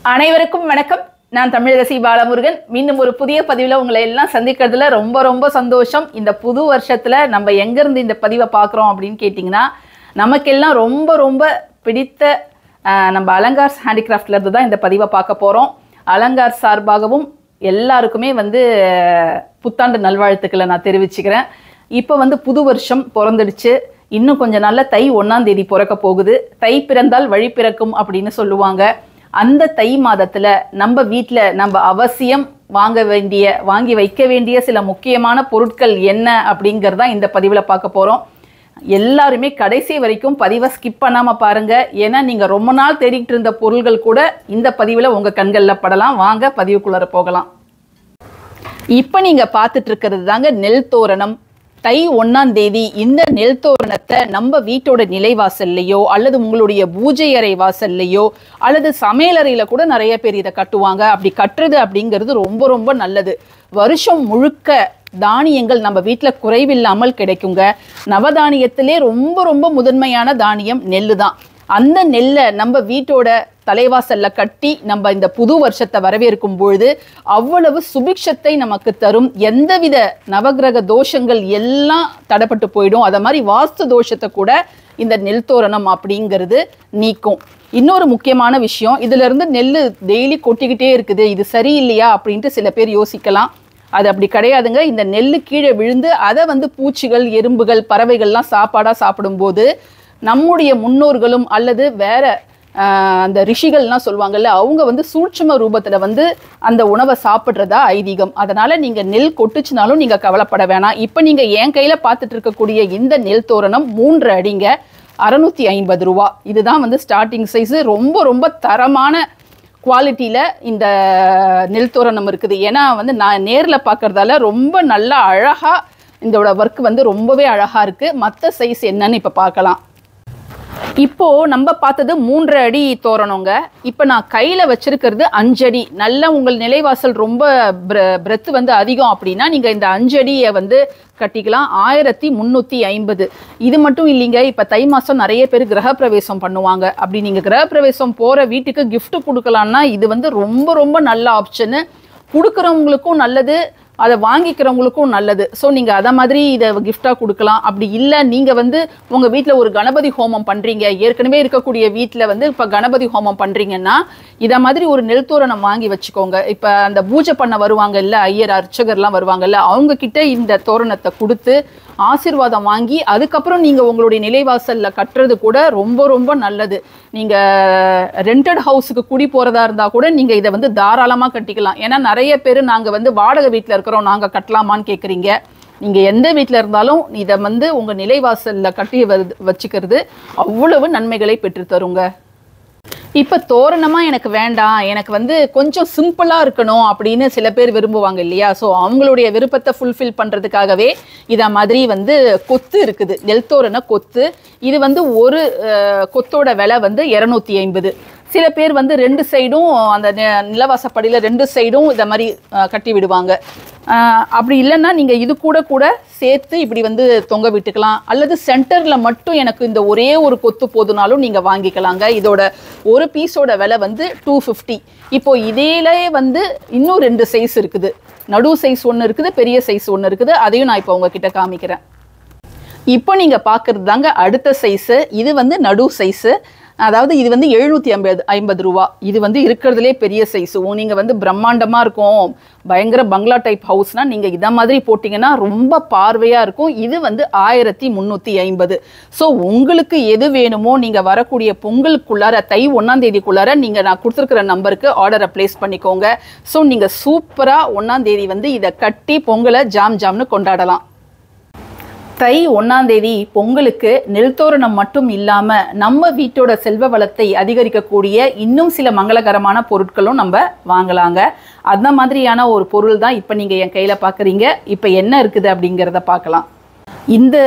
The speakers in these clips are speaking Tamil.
அனைவருக்கும் வணக்கம். நான் தமிழரசி பாலமுருகன். மீண்டும் ஒரு புதிய பதிவில் உங்களை எல்லாம் சந்திக்கிறதுல ரொம்ப சந்தோஷம். இந்த புது வருஷத்துல நம்ம எங்கேருந்து இந்த பதிவை பார்க்குறோம் அப்படின்னு கேட்டிங்கன்னா, நமக்கெல்லாம் ரொம்ப பிடித்த நம்ம அலங்கார்ஸ் ஹேண்டிகிராஃப்ட்ல இருந்து தான் இந்த பதிவை பார்க்க போகிறோம். அலங்கார் சார்பாகவும் எல்லாருக்குமே புத்தாண்டு நல்வாழ்த்துக்களை நான் தெரிவிச்சுக்கிறேன். இப்போ புது வருஷம் பிறந்துடுச்சு. இன்னும் கொஞ்சம் நாள்ல தை 1ஆம் தேதி பிறக்க போகுது. தை பிறந்தால் வழி பிறக்கும் அப்படின்னு சொல்லுவாங்க. அந்த தை மாதத்துல நம்ம வீட்டில் நம்ம அவசியம் வாங்கி வைக்க வேண்டிய சில முக்கியமான பொருட்கள் என்ன அப்படிங்கிறதா இந்த பதிவில் பார்க்க போகிறோம். எல்லாருமே கடைசி வரைக்கும் பதிவை ஸ்கிப் பண்ணாமல் பாருங்க. ஏன்னா நீங்கள் ரொம்ப நாள் தேடிட்டு இருந்த பொருள்கள் கூட இந்த பதிவில் உங்கள் கண்களில் படலாம். வாங்க பதிவுக்குள்ளார போகலாம். இப்போ நீங்கள் பார்த்துட்டு இருக்கிறது தாங்க நெல் தோரணம். தை 1ஆம் தேதி இந்த நெல் தோரணத்தை நம்ம வீட்டோட நிலைவாசல்லையோ அல்லது உங்களுடைய பூஜை அறை வாசல்லையோ அல்லது சமையலறையில கூட நிறைய பேர் இதை கட்டுவாங்க. அப்படி கட்டுறது அப்படிங்கிறது ரொம்ப நல்லது. வருஷம் முழுக்க தானியங்கள் நம்ம வீட்டில் குறைவில்லாமல் கிடைக்குங்க. நவதானியத்திலே ரொம்ப முதன்மையான தானியம் நெல்லு தான். அந்த நெல்லை நம்ம வீட்டோட தலைவாசல்ல கட்டி நம்ம இந்த புது வருஷத்தை வரவேற்கும் பொழுது அவ்வளவு சுபிக்ஷத்தை நமக்கு தரும். எந்தவித நவகிரக தோஷங்கள் எல்லாம் தடைப்பட்டு போயிடும். அதை மாதிரி வாஸ்து தோஷத்தை கூட இந்த நெல் தோரணம் அப்படிங்கிறது நீக்கும். இன்னொரு முக்கியமான விஷயம், இதுல இருந்து நெல் டெய்லி கொட்டிக்கிட்டே இருக்குது, இது சரியில்லையா அப்படின்ட்டு சில பேர் யோசிக்கலாம். அது அப்படி கிடையாதுங்க. இந்த நெல் கீழே விழுந்து அதை பூச்சிகள், எறும்புகள், பறவைகள்லாம் சாப்பாடாக சாப்பிடும்போது நம்முடைய முன்னோர்களும் அல்லது வேற அந்த ரிஷிகள்லாம் சொல்லுவாங்கல்ல, அவங்க சூட்சும ரூபத்தில் அந்த உணவை சாப்பிட்றதா ஐதீகம். அதனால நீங்கள் நெல் கொட்டுச்சுனாலும் நீங்கள் கவலைப்பட வேணாம். இப்போ நீங்கள் என் கையில் பார்த்துட்டு இருக்கக்கூடிய இந்த நெல் தோரணம் 3 அடிங்க, 650 ரூபா. இதுதான் ஸ்டார்டிங் சைஸு. ரொம்ப தரமான குவாலிட்டியில் இந்த நெல் தோரணம் இருக்குது. ஏன்னா நான் நேரில் பார்க்குறதால ரொம்ப நல்லா அழகாக இதோட ஒர்க் ரொம்பவே அழகாக இருக்குது. மற்ற சைஸ் என்னன்னு இப்போ பார்க்கலாம். இப்போ நம்ம பார்த்தது 3 அடி தோரணங்க. இப்போ நான் கையில் வச்சிருக்கிறது 5 அடி. நல்ல உங்கள் நிலைவாசல் ரொம்ப பிரெத் அதிகம் அப்படின்னா நீங்கள் இந்த 5 அடியை கட்டிக்கலாம். 1350. இது மட்டும் இல்லைங்க. இப்போ தை மாதம் நிறைய பேர் கிரகப்பிரவேசம் பண்ணுவாங்க. அப்படி நீங்கள் கிரகப்பிரவேசம் போகிற வீட்டுக்கு கிஃப்ட் கொடுக்கலான்னா இது ரொம்ப நல்ல ஆப்ஷனு. கொடுக்குறவங்களுக்கும் நல்லது, அதை வாங்கிக்கிறவங்களுக்கும் நல்லது. ஸோ நீங்கள் அதை மாதிரி இதை கிஃப்டாக கொடுக்கலாம். அப்படி இல்லை நீங்கள் உங்கள் வீட்டில் ஒரு கணபதி ஹோமம் பண்ணுறீங்க, ஏற்கனவே இருக்கக்கூடிய வீட்டில் இப்போ கணபதி ஹோமம் பண்ணுறீங்கன்னா இதை மாதிரி ஒரு நெல் தோரணம் வாங்கி வச்சுக்கோங்க. இப்போ அந்த பூஜை பண்ண வருவாங்க இல்லை, ஐயர் அர்ச்சகர்லாம் வருவாங்கல்ல, அவங்கக்கிட்ட இந்த தோரணத்தை கொடுத்து ஆசீர்வாதம் வாங்கி அதுக்கப்புறம் நீங்கள் உங்களுடைய நிலைவாசலில் கட்டுறது கூட ரொம்ப நல்லது. நீங்கள் ரெண்டட் ஹவுஸுக்கு குடி போகிறதா இருந்தால் கூட நீங்கள் இதை தாராளமாக கட்டிக்கலாம். ஏன்னா நிறைய பேர் நாங்கள் வாடகை வீட்டில் இருக்கிறோம், நாங்கள் கட்டலாமான்னு கேட்குறீங்க. நீங்கள் எந்த வீட்டில் இருந்தாலும் இதை உங்கள் நிலைவாசலில் கட்டி வச்சுக்கிறது அவ்வளவு நன்மைகளை பெற்று தருங்க. இப்போ தோரணமாக எனக்கு வேண்டாம், எனக்கு கொஞ்சம் சிம்பிளாக இருக்கணும் அப்படின்னு சில பேர் விரும்புவாங்க இல்லையா? ஸோ அவங்களுடைய விருப்பத்தை ஃபுல்ஃபில் பண்ணுறதுக்காகவே இதை மாதிரி கொத்து இருக்குது, நெல் தோரண கொத்து. இது ஒரு கொத்தோட விலை 250. சில பேர் 2 சைடும் அந்த நிலவாசப்படியில் 2 சைடும் இதை மாதிரி கட்டி விடுவாங்க. அப்படி இல்லைன்னா நீங்கள் இது கூட சேர்த்து இப்படி தொங்க விட்டுக்கலாம். அல்லது சென்டரில் மட்டும் எனக்கு இந்த ஒரே ஒரு கொத்து போதுனாலும் நீங்கள் வாங்கிக்கலாங்க. இதோட ஒரு பீஸோட விலை 250. இப்போ இதிலே இன்னும் 2 சைஸ் இருக்குது. நடு சைஸ் ஒன்று இருக்குது, பெரிய சைஸ் ஒன்று இருக்குது. அதையும் நான் இப்போ உங்ககிட்ட காமிக்கிறேன். இப்போ நீங்கள் பார்க்குறது தாங்க அடுத்த சைஸு. இது நடு சைஸு. அதாவது இது 750 ரூபா. இது இருக்கிறதுலே பெரிய சைஸு. நீங்கள் பிரம்மாண்டமாக இருக்கும், பயங்கர பங்களா டைப் ஹவுஸ்னால் நீங்கள் இதை மாதிரி போட்டிங்கன்னா ரொம்ப பார்வையாக இருக்கும். இது 1350. ஸோ உங்களுக்கு எது வேணுமோ நீங்கள் வரக்கூடிய பொங்கலுக்குள்ளார தை 1ஆம் தேதிக்குள்ளார நீங்கள் நான் கொடுத்துருக்கிற நம்பருக்கு ஆர்டரை ப்ளேஸ் பண்ணிக்கோங்க. ஸோ நீங்கள் சூப்பராக 1ஆம் தேதி இதை கட்டி பொங்கலை ஜாம்னு கொண்டாடலாம். தை 1ஆம் தேதி பொங்கலுக்கு நெல் தோரணம் மட்டும் இல்லாமல் நம்ம வீட்டோட செல்வ வளத்தை அதிகரிக்கக்கூடிய இன்னும் சில மங்களகரமான பொருட்களும் நம்ம வாங்கலாங்க. அந்த மாதிரியான ஒரு பொருள் தான் இப்போ நீங்கள் என் கையில் பார்க்குறீங்க. இப்போ என்ன இருக்குது அப்படிங்கிறத பார்க்கலாம். இந்த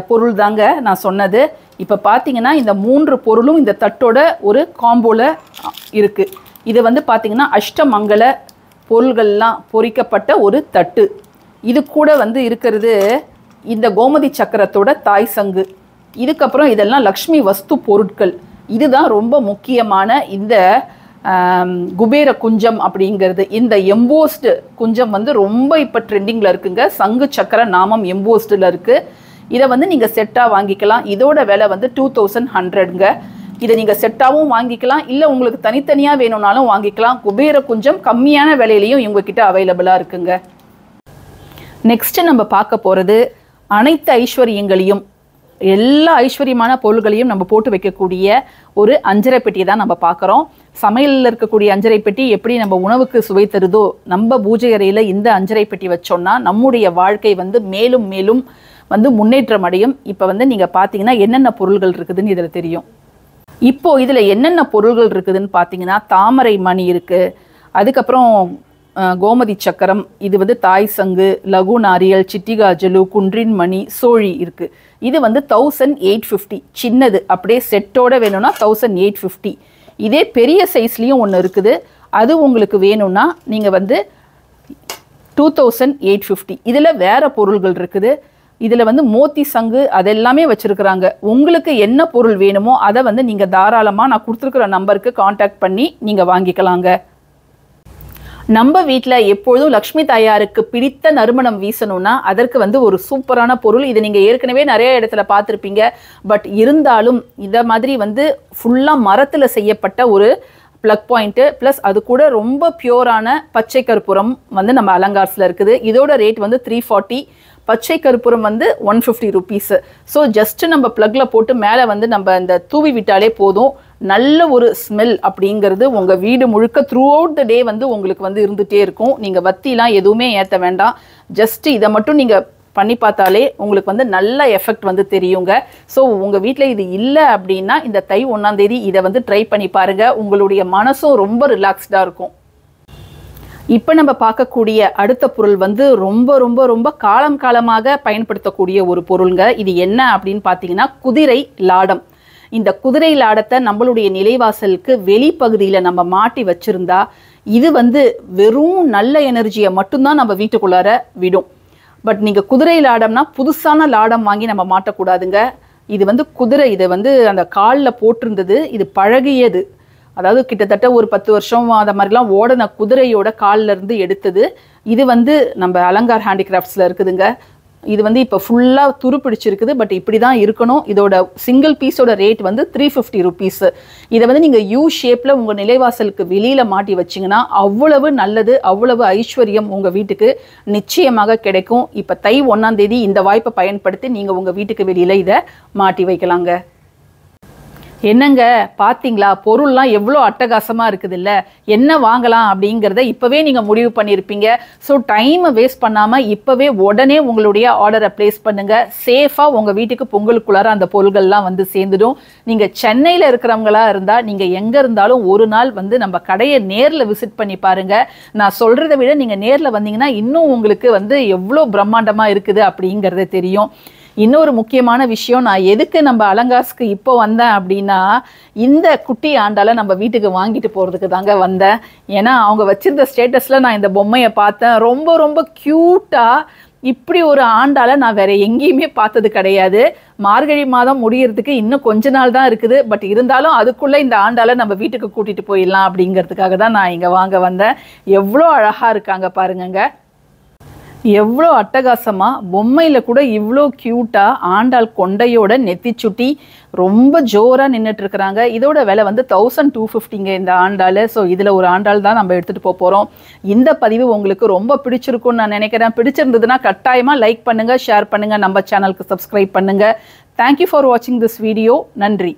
பொருள் தாங்க நான் சொன்னது. இப்போ பார்த்தீங்கன்னா இந்த 3 பொருளும் இந்த தட்டோட ஒரு காம்போவில் இருக்குது. இது பார்த்தீங்கன்னா அஷ்டமங்கல பொருள்கள்லாம் பொறிக்கப்பட்ட ஒரு தட்டு. இது கூட இருக்கிறது இந்த கோமதி சக்கரத்தோட தாய் சங்கு. இதுக்கப்புறம் இதெல்லாம் லக்ஷ்மி வஸ்து பொருட்கள். இதுதான் ரொம்ப முக்கியமான இந்த குபேர குஞ்சம் அப்படிங்கிறது, இந்த எம்போஸ்டு குஞ்சம் வந்து ரொம்ப இப்போ ட்ரெண்டிங்கில் இருக்குங்க. சங்கு சக்கர நாமம் எம்போஸ்டில் இருக்குது. இதை வந்து நீங்கள் செட்டாக வாங்கிக்கலாம். இதோட விலை வந்து 2100ங்க. இதை நீங்கள் செட்டாகவும் வாங்கிக்கலாம், இல்லை உங்களுக்கு தனித்தனியாக வேணும்னாலும் வாங்கிக்கலாம். குபேர குஞ்சம் கம்மியான விலையிலையும் இவங்ககிட்ட அவைலபிளாக இருக்குங்க. நெக்ஸ்ட்டு நம்ம பார்க்க போகிறது அனைத்து ஐஸ்வர்யங்களையும், எல்லா ஐஸ்வர்யமான பொருள்களையும் நம்ம போட்டு வைக்கக்கூடிய ஒரு அஞ்சரை பெட்டியை தான் நம்ம பார்க்குறோம். சமையலில் இருக்கக்கூடிய அஞ்சரை பெட்டி எப்படி நம்ம உணவுக்கு சுவை தருதோ, நம்ம பூஜை அறையில் இந்த அஞ்சரை பெட்டி வச்சோம்னா நம்முடைய வாழ்க்கை வந்து மேலும் மேலும் வந்து முன்னேற்றம் அடையும். இப்போ வந்து நீங்கள் பார்த்தீங்கன்னா என்னென்ன பொருள்கள் இருக்குதுன்னு இதில் தெரியும். இப்போது இதில் என்னென்ன பொருள்கள் இருக்குதுன்னு பார்த்தீங்கன்னா தாமரை மணி இருக்குது, அதுக்கப்புறம் கோமதி சக்கரம், இது வந்து தாய் சங்கு, லகு நாரியல், சிட்டிகாஜலு, குன்றின் மணி, சோழி இருக்குது. இது வந்து 1850. சின்னது அப்படியே செட்டோட வேணும்னா 1850. இதே பெரிய சைஸ்லேயும் ஒன்று இருக்குது, அது உங்களுக்கு வேணும்னா நீங்கள் வந்து 2850. இதில் வேறு பொருள்கள் இருக்குது. இதில் வந்து மோத்தி சங்கு அதெல்லாமே வச்சுருக்குறாங்க. உங்களுக்கு என்ன பொருள் வேணுமோ அதை வந்து நீங்கள் தாராளமாக நான் கொடுத்துருக்குற நம்பருக்கு காண்டாக்ட் பண்ணி நீங்கள் வாங்கிக்கலாங்க. நம்ம வீட்டில் எப்பொழுதும் லக்ஷ்மி தாயாருக்கு பிடித்த நறுமணம் வீசணும்னா அதற்கு வந்து ஒரு சூப்பரான பொருள். இதை நீங்கள் ஏற்கனவே நிறைய இடத்துல பார்த்துருப்பீங்க. பட் இருந்தாலும் இதை மாதிரி வந்து ஃபுல்லாக மரத்தில் செய்யப்பட்ட ஒரு ப்ளக் பாயிண்ட்டு, ப்ளஸ் அது கூட ரொம்ப பியூரான பச்சை கற்பூரம் வந்து நம்ம அலங்கார்ஸில் இருக்குது. இதோட ரேட் வந்து 340. பச்சை கற்பூரம் வந்து 150 ருபீஸு. ஸோ ஜஸ்ட்டு நம்ம ப்ளக்கில் போட்டு மேலே வந்து நம்ம இந்த தூவி விட்டாலே போதும். நல்ல ஒரு ஸ்மெல் அப்படிங்கிறது உங்கள் வீடு முழுக்க த்ரூ அவுட் த டே வந்து உங்களுக்கு வந்து இருந்துகிட்டே இருக்கும். நீங்கள் வத்திலாம் எதுவுமே ஏற்ற வேண்டாம். ஜஸ்ட்டு இதை மட்டும் நீங்கள் பண்ணி பார்த்தாலே உங்களுக்கு வந்து நல்ல எஃபெக்ட் வந்து தெரியுங்க. ஸோ உங்கள் வீட்டில் இது இல்லை அப்படின்னா இந்த தை 1ஆம் தேதி இதை வந்து ட்ரை பண்ணி பாருங்கள். உங்களுடைய மனசும் ரொம்ப ரிலாக்ஸ்டாக இருக்கும். இப்போ நம்ம பார்க்கக்கூடிய அடுத்த பொருள் வந்து ரொம்ப ரொம்ப ரொம்ப காலமாக பயன்படுத்தக்கூடிய ஒரு பொருளுங்க. இது என்ன அப்படின்னு பார்த்தீங்கன்னா குதிரை லாடம். இந்த குதிரை லாடத்தை நம்மளுடைய நிலைவாசலுக்கு வெளிப்பகுதியில் நம்ம மாட்டி வச்சுருந்தா இது வந்து வெறும் நல்ல எனர்ஜியை மட்டும்தான் நம்ம வீட்டுக்குள்ளார விடும். பட் நீங்கள் குதிரை லாடம்னா புதுசான லாடம் வாங்கி நம்ம மாட்டக்கூடாதுங்க. இது வந்து குதிரை, இதை வந்து அந்த காலில் போட்டிருந்தது, இது பழகியது, அதாவது கிட்டத்தட்ட ஒரு 10 வருஷம் அந்த மாதிரிலாம் ஓடன குதிரையோட காலில் இருந்து எடுத்தது. இது வந்து நம்ம அலங்கார் ஹேண்டிகிராஃப்ட்ஸில் இருக்குதுங்க. இது வந்து இப்போ ஃபுல்லாக துரு பிடிச்சிருக்குது. பட் இப்படி தான் இருக்கணும். இதோட சிங்கிள் பீஸோட ரேட் வந்து 350 ருபீஸு. இதை வந்து நீங்கள் யூ ஷேப்பில் உங்கள் நிலைவாசலுக்கு வெளியில் மாட்டி வச்சிங்கன்னா அவ்வளவு நல்லது, அவ்வளவு ஐஸ்வர்யம் உங்கள் வீட்டுக்கு நிச்சயமாக கிடைக்கும். இப்போ தை 1ஆம் தேதி இந்த வாய்ப்பை பயன்படுத்தி நீங்கள் உங்கள் வீட்டுக்கு வெளியில் இதை மாட்டி வைக்கலாங்க. என்னங்க பார்த்தீங்களா, பொருள்லாம் எவ்வளோ அட்டகாசமாக இருக்குது இல்லை? என்ன வாங்கலாம் அப்படிங்கிறத இப்போவே நீங்கள் முடிவு பண்ணியிருப்பீங்க. ஸோ டைமை வேஸ்ட் பண்ணாமல் இப்போவே உடனே உங்களுடைய ஆர்டரை ப்ளேஸ் பண்ணுங்கள். சேஃபாக உங்கள் வீட்டுக்கு பொங்கலுக்குள்ளார அந்த பொருள்கள்லாம் வந்து சேர்ந்துடும். நீங்கள் சென்னையில் இருக்கிறவங்களா இருந்தால் நீங்கள் எங்கே இருந்தாலும் ஒரு நாள் வந்து நம்ம கடையை நேரில் விசிட் பண்ணி பாருங்கள். நான் சொல்கிறத விட நீங்கள் நேரில் வந்தீங்கன்னா இன்னும் உங்களுக்கு வந்து எவ்வளோ பிரம்மாண்டமாக இருக்குது அப்படிங்கிறது தெரியும். இன்னொரு முக்கியமான விஷயம், நான் எதுக்கு நம்ம அலங்கார்ஸ்க்கு இப்போ வந்தேன் அப்படின்னா இந்த குட்டி ஆண்டால நம்ம வீட்டுக்கு வாங்கிட்டு போகிறதுக்கு தாங்க வந்தேன். ஏன்னா அவங்க வச்சிருந்த ஸ்டேட்டஸில் நான் இந்த பொம்மையை பார்த்தேன். ரொம்ப ரொம்ப க்யூட்டாக இப்படி ஒரு ஆண்டால நான் வேற எங்கேயுமே பார்த்தது கிடையாது. மார்கழி மாதம் முடியறதுக்கு இன்னும் கொஞ்ச நாள் தான் இருக்குது. பட் இருந்தாலும் அதுக்குள்ளே இந்த ஆண்டால நம்ம வீட்டுக்கு கூட்டிகிட்டு போயிடலாம் அப்படிங்கிறதுக்காக தான் நான் இங்கே வாங்க வந்தேன். எவ்வளோ அழகாக இருக்காங்க பாருங்கங்க, எவ்வளோ அட்டகாசமாக பொம்மையில் கூட இவ்வளோ க்யூட்டாக ஆண்டாள் கொண்டையோட நெத்தி சுட்டி ரொம்ப ஜோராக நின்றுட்டுருக்குறாங்க. இதோட விலை வந்து 1250ங்க இந்த ஆண்டாள். ஸோ இதில் ஒரு ஆண்டாள் தான் நம்ம எடுத்துகிட்டு போகிறோம். இந்த பதிவு உங்களுக்கு ரொம்ப பிடிச்சிருக்குன்னு நான் நினைக்கிறேன். பிடிச்சிருந்ததுன்னா கட்டாயமாக லைக் பண்ணுங்கள், ஷேர் பண்ணுங்கள், நம்ம சேனலுக்கு சப்ஸ்கிரைப் பண்ணுங்கள். தேங்க்யூ ஃபார் வாட்சிங் திஸ் வீடியோ. நன்றி.